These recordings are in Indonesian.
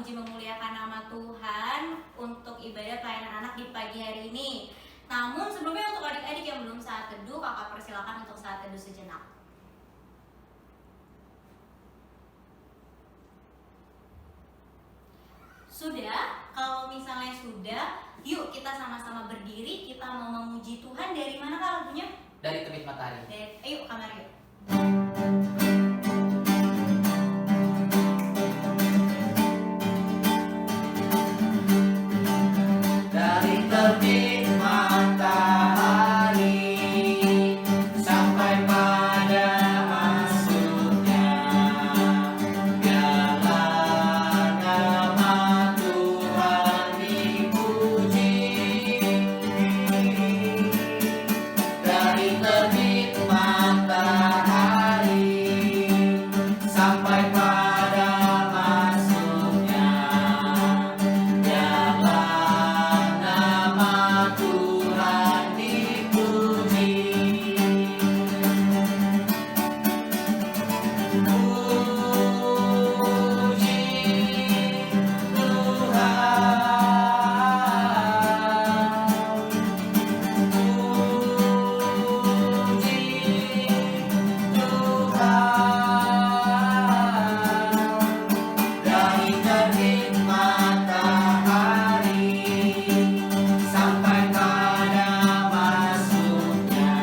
memuji memuliakan nama Tuhan untuk ibadah pelayanan anak di pagi hari ini. Namun sebelumnya untuk adik-adik yang belum saat teduh, kakak persilakan untuk saat teduh sejenak. Sudah? Kalau misalnya sudah, yuk kita sama-sama berdiri, kita mau memuji Tuhan. Dari mana kak lagunya? Dari Terbit Matahari. Ayo kamar yuk. Dari terbit matahari sampai pada masuknya, biarlah nama Tuhan dipuji. Dari terbit matahari sampai pada masuknya, biarlah nama Tuhan dipuji. Puji Tuhan. Dari terbit matahari sampai pada masuknya,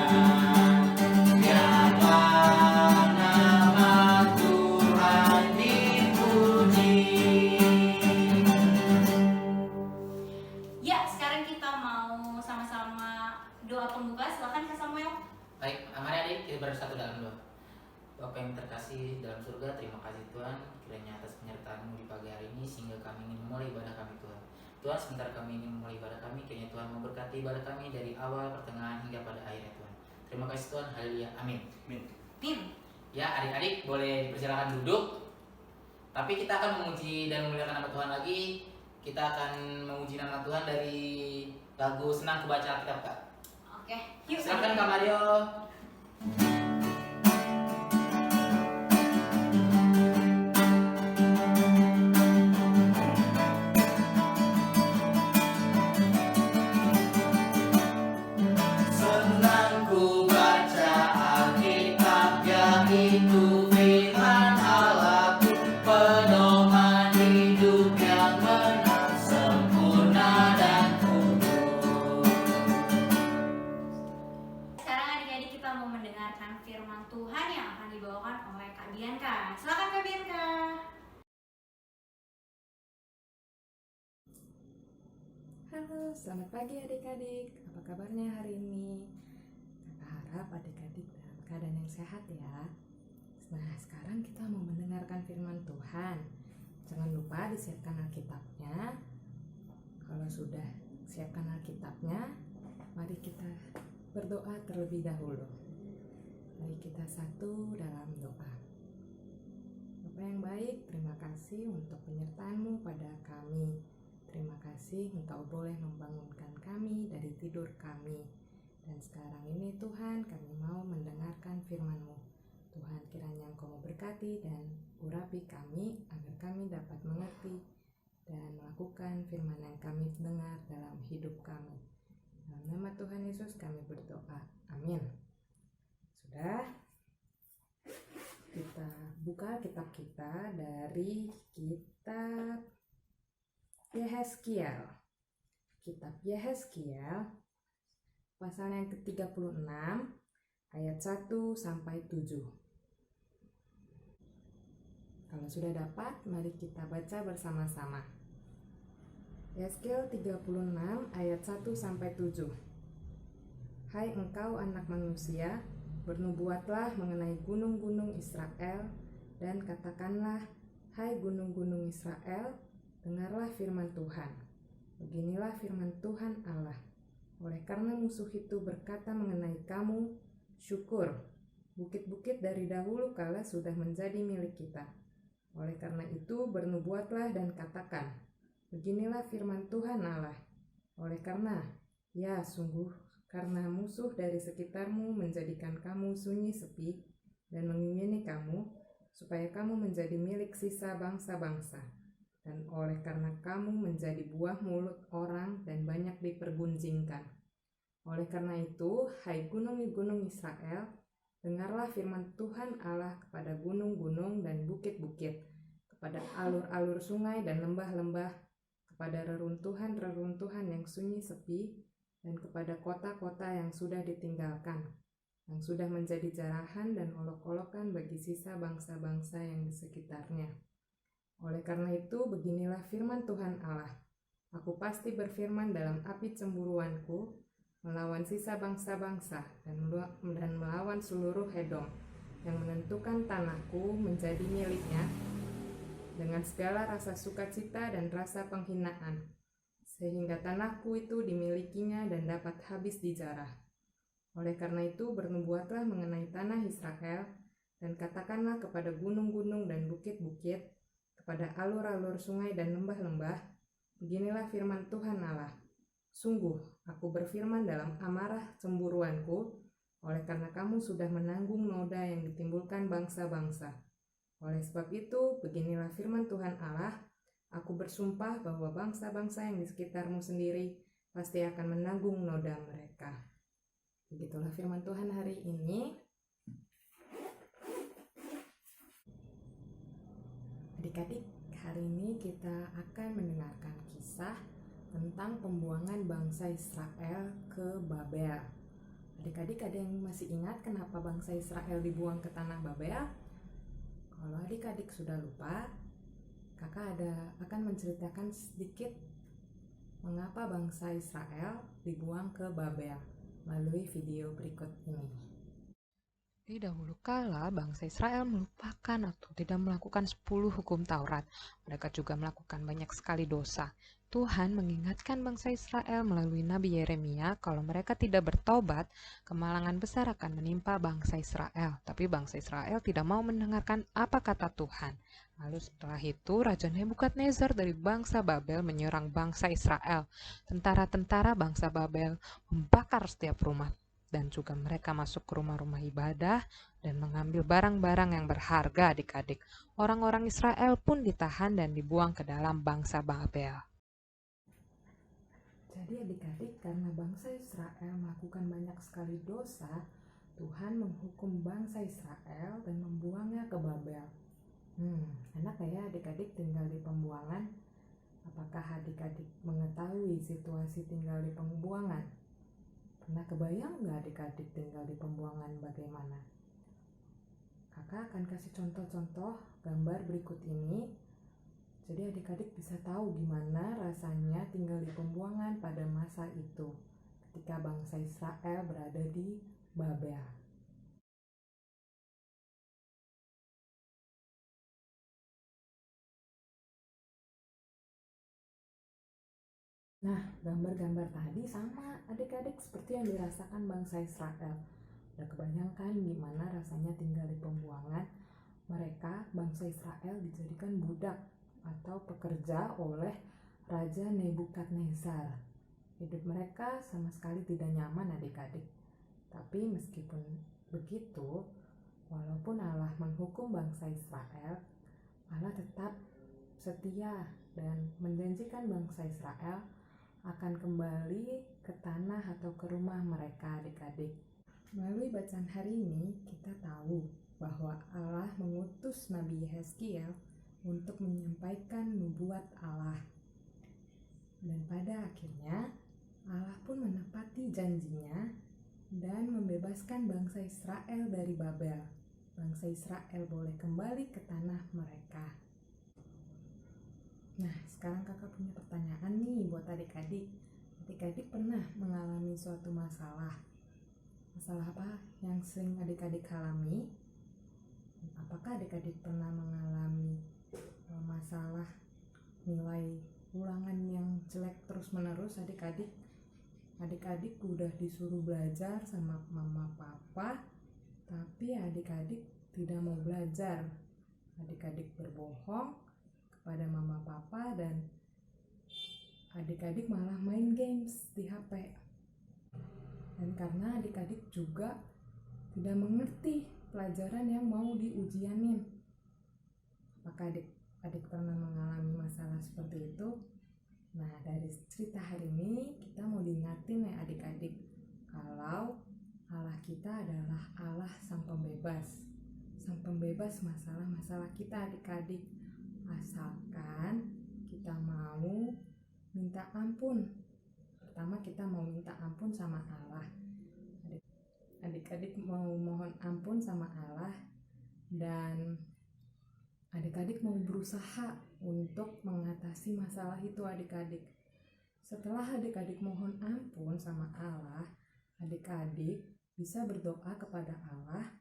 biarlah nama Tuhan dipuji. Ya, sekarang kita mau sama-sama doa pembuka. Silakan Kak Samuel. Baik, mari adik kita bersatu dalam doa. Bapa yang terkasih dalam surga, terima kasih Tuhan kiranya atas penyertaan-Mu di pagi hari ini sehingga kami ingin memulai ibadah kami Tuhan. Tuhan, sebentar kami ingin memulai ibadah kami, kiranya Tuhan memberkati ibadah kami dari awal, pertengahan hingga pada akhirnya Tuhan. Terima kasih Tuhan, haleluya, amin. Min. Ya, adik-adik boleh dipersilakan duduk. Tapi kita akan memuji dan memuliakan nama Tuhan lagi. Kita akan memuji nama Tuhan dari lagu Senang Ku Baca Alkitab Kak. Oke, yuk. Silakan Kak Mario. Senang ku baca Alkitab, yaitu firman Allahku, pedoman hidup yang benar, sempurna dan kudus. Sekarang adik-adik kita mau mendengarkan firman Tuhan yang akan dibawakan oleh Kak Bianca. Silakan Kak Bianca. Halo, selamat pagi adik-adik. Apa kabarnya hari ini? Kakak harap adik-adik dalam keadaan yang sehat ya. Nah, sekarang kita mau mendengarkan firman Tuhan. Jangan lupa disiapkan Alkitabnya. Kalau sudah siapkan Alkitabnya, mari kita berdoa terlebih dahulu. Mari kita satu dalam doa. Bapa yang baik, terima kasih untuk penyertaan-Mu pada kami. Terima kasih Engkau boleh membangunkan kami dari tidur kami. Dan sekarang ini Tuhan, kami mau mendengarkan firman-Mu. Tuhan, kiranya Engkau memberkati dan urapi kami agar kami dapat mengerti dan melakukan firman yang kami dengar dalam hidup kami. Dalam nama Tuhan Yesus kami berdoa. Amin. Sudah? Kita buka kitab kita dari kitab Yehezkiel. Kitab Yehezkiel pasal yang ke-36 ayat 1 sampai 7. Kalau sudah dapat, mari kita baca bersama-sama. Yehezkiel 36 ayat 1 sampai 7. Hai engkau anak manusia, bernubuatlah mengenai gunung-gunung Israel dan katakanlah, hai gunung-gunung Israel, dengarlah firman Tuhan. Beginilah firman Tuhan Allah. Oleh karena musuh itu berkata mengenai kamu, syukur, bukit-bukit dari dahulu kala sudah menjadi milik kita. Oleh karena itu bernubuatlah dan katakan, beginilah firman Tuhan Allah. Oleh karena, ya sungguh, karena musuh dari sekitarmu menjadikan kamu sunyi sepi dan mengingini kamu, supaya kamu menjadi milik sisa bangsa-bangsa. dan oleh karena kamu menjadi buah mulut orang dan banyak dipergunjingkan. Oleh karena itu, hai gunung-gunung Israel, dengarlah firman Tuhan Allah kepada gunung-gunung dan bukit-bukit, kepada alur-alur sungai dan lembah-lembah, kepada reruntuhan-reruntuhan yang sunyi sepi, dan kepada kota-kota yang sudah ditinggalkan, yang sudah menjadi jarahan dan olok-olokan bagi sisa bangsa-bangsa yang di sekitarnya. Oleh karena itu, beginilah firman Tuhan Allah. Aku pasti berfirman dalam api cemburuanku, melawan sisa bangsa-bangsa dan melawan seluruh Edom, yang menentukan tanahku menjadi miliknya, dengan segala rasa sukacita dan rasa penghinaan, sehingga tanahku itu dimilikinya dan dapat habis dijarah. Oleh karena itu, bernubuatlah mengenai tanah Israel, dan katakanlah kepada gunung-gunung dan bukit-bukit, kepada alur-alur sungai dan lembah-lembah, beginilah firman Tuhan Allah. Sungguh, aku berfirman dalam amarah cemburuanku, oleh karena kamu sudah menanggung noda yang ditimbulkan bangsa-bangsa. Oleh sebab itu, beginilah firman Tuhan Allah, aku bersumpah bahwa bangsa-bangsa yang di sekitarmu sendiri pasti akan menanggung noda mereka. Begitulah firman Tuhan hari ini. Adik-adik, hari ini kita akan mendengarkan kisah tentang pembuangan bangsa Israel ke Babel. Adik-adik, ada yang masih ingat kenapa bangsa Israel dibuang ke tanah Babel? Kalau adik-adik sudah lupa, kakak akan menceritakan sedikit mengapa bangsa Israel dibuang ke Babel melalui video berikut ini. Di dahulu kala, bangsa Israel melupakan atau tidak melakukan 10 hukum Taurat. Mereka juga melakukan banyak sekali dosa. Tuhan mengingatkan bangsa Israel melalui Nabi Yeremia kalau mereka tidak bertobat, kemalangan besar akan menimpa bangsa Israel. Tapi bangsa Israel tidak mau mendengarkan apa kata Tuhan. Lalu setelah itu, Raja Nebukadnezar dari bangsa Babel menyerang bangsa Israel. Tentara-tentara bangsa Babel membakar setiap rumah, dan juga mereka masuk ke rumah-rumah ibadah dan mengambil barang-barang yang berharga adik-adik. Orang-orang Israel pun ditahan dan dibuang ke dalam bangsa Babel. Jadi adik-adik, karena bangsa Israel melakukan banyak sekali dosa, Tuhan menghukum bangsa Israel dan membuangnya ke Babel. Enak ya adik-adik tinggal di pembuangan? Apakah adik-adik mengetahui situasi tinggal di pembuangan? Pernah kebayang nggak adik-adik tinggal di pembuangan bagaimana? Kakak akan kasih contoh-contoh gambar berikut ini. Jadi adik-adik bisa tahu gimana rasanya tinggal di pembuangan pada masa itu, ketika bangsa Israel berada di Babel. Nah, gambar-gambar tadi sama adik-adik seperti yang dirasakan bangsa Israel. Udah kebayangkan gimana rasanya tinggal di pembuangan? Mereka, bangsa Israel, dijadikan budak atau pekerja oleh Raja Nebukadnezar. Hidup mereka sama sekali tidak nyaman adik-adik. Tapi meskipun begitu, walaupun Allah menghukum bangsa Israel, Allah tetap setia dan menjanjikan bangsa Israel akan kembali ke tanah atau ke rumah mereka adik-adik. Melalui bacaan hari ini kita tahu bahwa Allah mengutus Nabi Yehezkiel untuk menyampaikan nubuat Allah. Dan pada akhirnya Allah pun menepati janjinya dan membebaskan bangsa Israel dari Babel. Bangsa Israel boleh kembali ke tanah mereka. Nah, sekarang kakak punya pertanyaan nih buat adik-adik. Adik-adik pernah mengalami suatu masalah? Masalah apa yang sering adik-adik alami? Apakah adik-adik pernah mengalami masalah nilai ulangan yang jelek terus-menerus adik-adik? Adik-adik udah disuruh belajar sama mama papa, tapi adik-adik tidak mau belajar. Adik-adik berbohong pada mama papa dan adik-adik malah main games di HP. Dan karena adik-adik juga tidak mengerti pelajaran yang mau diujianin, maka adik pernah mengalami masalah seperti itu. Nah, dari cerita hari ini kita mau diingatin ya adik-adik, kalau Allah kita adalah Allah sang pembebas masalah-masalah kita adik-adik, asalkan kita mau minta ampun. Pertama kita mau minta ampun sama Allah. Adik-adik mau mohon ampun sama Allah, dan adik-adik mau berusaha untuk mengatasi masalah itu adik-adik. Setelah adik-adik mohon ampun sama Allah, adik-adik bisa berdoa kepada Allah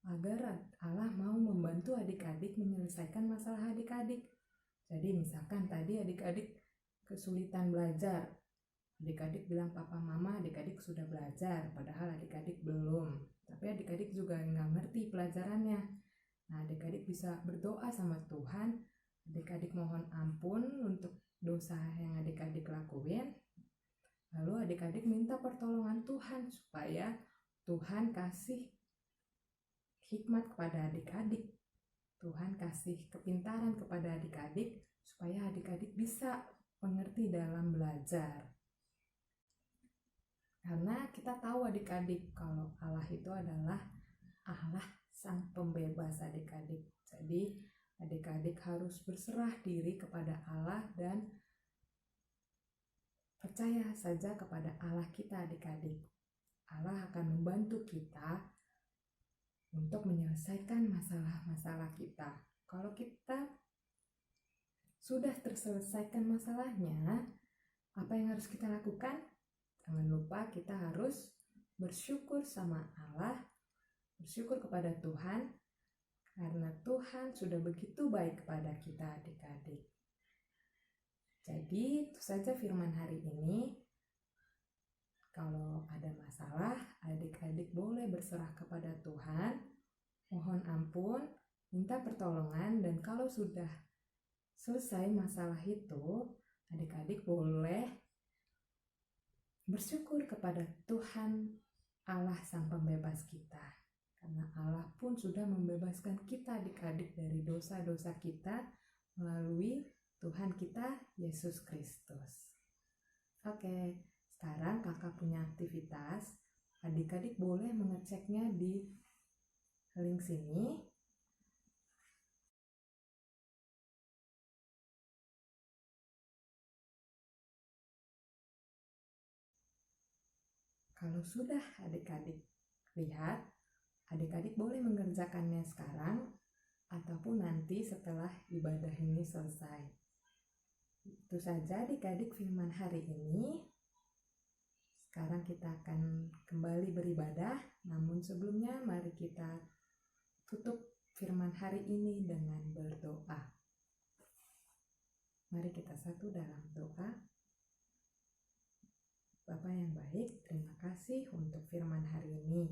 agar Allah mau membantu adik-adik menyelesaikan masalah adik-adik. Jadi misalkan tadi adik-adik kesulitan belajar, adik-adik bilang papa mama adik-adik sudah belajar, padahal adik-adik belum, tapi adik-adik juga nggak ngerti pelajarannya. Nah, adik-adik bisa berdoa sama Tuhan, adik-adik mohon ampun untuk dosa yang adik-adik lakuin, lalu adik-adik minta pertolongan Tuhan supaya Tuhan kasih hikmat kepada adik-adik, Tuhan kasih kepintaran kepada adik-adik supaya adik-adik bisa mengerti dalam belajar. Karena kita tahu adik-adik kalau Allah itu adalah Allah sang pembebas adik-adik. Jadi adik-adik harus berserah diri kepada Allah dan percaya saja kepada Allah kita adik-adik. Allah akan membantu kita untuk menyelesaikan masalah-masalah kita. Kalau kita sudah terselesaikan masalahnya, apa yang harus kita lakukan? Jangan lupa kita harus bersyukur sama Allah, bersyukur kepada Tuhan, karena Tuhan sudah begitu baik kepada kita adik-adik. Jadi itu saja firman hari ini. Kalau ada masalah, adik-adik boleh berserah kepada Tuhan, mohon ampun, minta pertolongan, dan kalau sudah selesai masalah itu, adik-adik boleh bersyukur kepada Tuhan Allah sang pembebas kita. Karena Allah pun sudah membebaskan kita adik-adik dari dosa-dosa kita melalui Tuhan kita Yesus Kristus. Oke, sekarang kakak punya aktivitas. Adik-adik boleh mengeceknya di link sini. Kalau sudah adik-adik lihat, adik-adik boleh mengerjakannya sekarang ataupun nanti setelah ibadah ini selesai. Itu saja adik-adik firman hari ini. Sekarang kita akan kembali beribadah, namun sebelumnya mari kita tutup firman hari ini dengan berdoa. Mari kita satu dalam doa. Bapa yang baik, terima kasih untuk firman hari ini.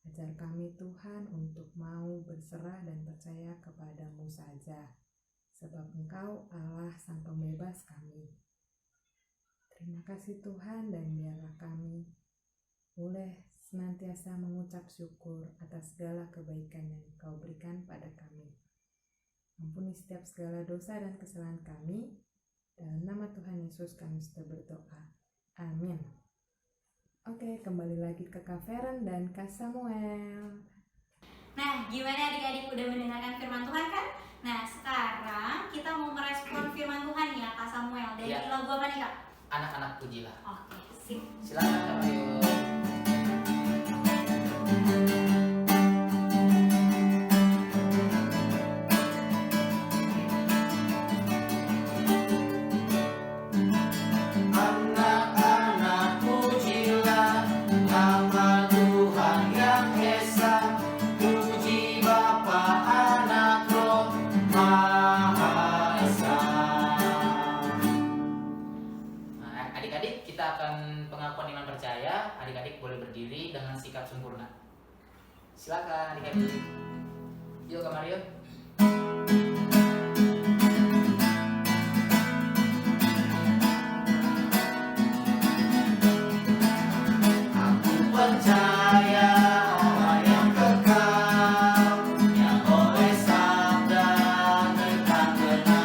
Ajar kami Tuhan untuk mau berserah dan percaya kepadamu saja, sebab Engkau Allah sang pembebas kami. Terima kasih Tuhan, dan biarlah kami boleh senantiasa mengucap syukur atas segala kebaikan yang Engkau berikan pada kami. Ampuni setiap segala dosa dan kesalahan kami. Dalam nama Tuhan Yesus kami sudah berdoa. Amin. Oke, kembali lagi ke Kak Feren dan Kak Samuel. Nah, gimana adik-adik udah mendengarkan firman Tuhan kan? Nah, sekarang kita mau merespon firman Tuhan ya, Kak Samuel. Dari lagu apa nih, Kak? Anak-anak pujilah. Oke, sip. Silakan Kak Mario. Adik-adik, kita akan pengakuan iman percaya. Adik-adik boleh berdiri dengan sikap sempurna. Silakan adik-adik. Yuk Kak Mario. Aku percaya Allah yang kekal, yang oleh sabda tekan benar.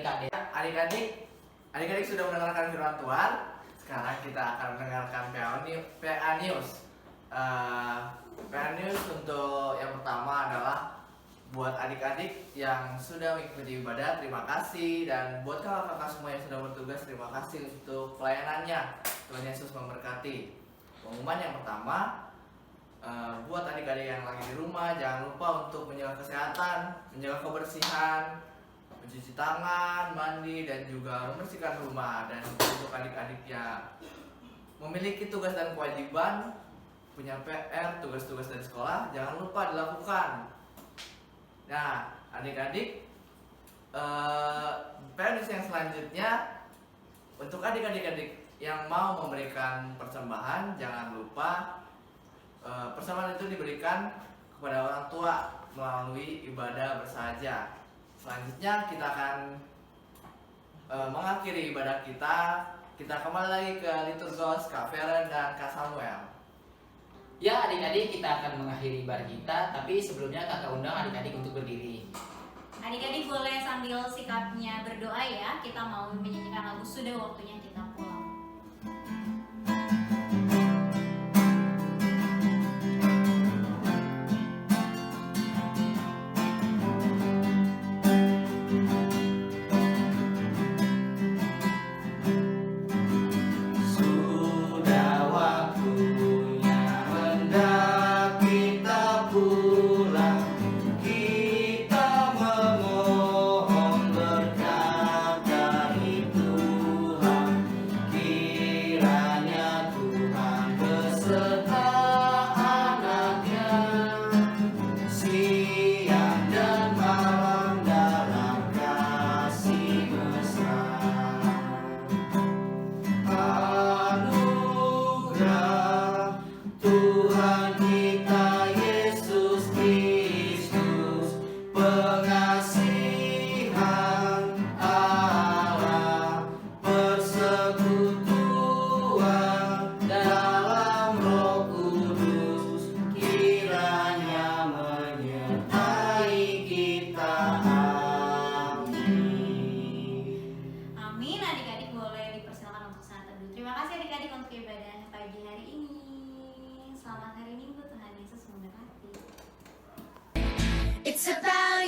adik-adik. Adik-adik sudah mendengarkan firman Tuhan. Sekarang kita akan mendengarkan PA News. PA News untuk yang pertama adalah buat adik-adik yang sudah mengikuti ibadah, terima kasih. Dan buat kakak-kakak semua yang sudah bertugas, terima kasih untuk pelayanannya. Tuhan Yesus memberkati. Pengumuman yang pertama, buat adik-adik yang lagi di rumah, jangan lupa untuk menjaga kesehatan, menjaga kebersihan, mencuci tangan, mandi, dan juga membersihkan rumah. Dan untuk adik-adik yang memiliki tugas dan kewajiban, punya PR, tugas-tugas dari sekolah, jangan lupa dilakukan. Nah, adik-adik, PR yang selanjutnya, untuk adik-adik yang mau memberikan persembahan, jangan lupa persembahan itu diberikan kepada orang tua melalui ibadah bersahaja. Selanjutnya kita akan mengakhiri ibadah kita. Kita kembali lagi ke Liturgos, Kak Feren dan Kak Samuel. Ya adik-adik, kita akan mengakhiri ibadah kita, tapi sebelumnya kakak undang adik-adik untuk berdiri. Adik-adik boleh sambil sikapnya berdoa ya. Kita mau menyanyikan lagu Sudah Waktunya Kita Pulang. It's about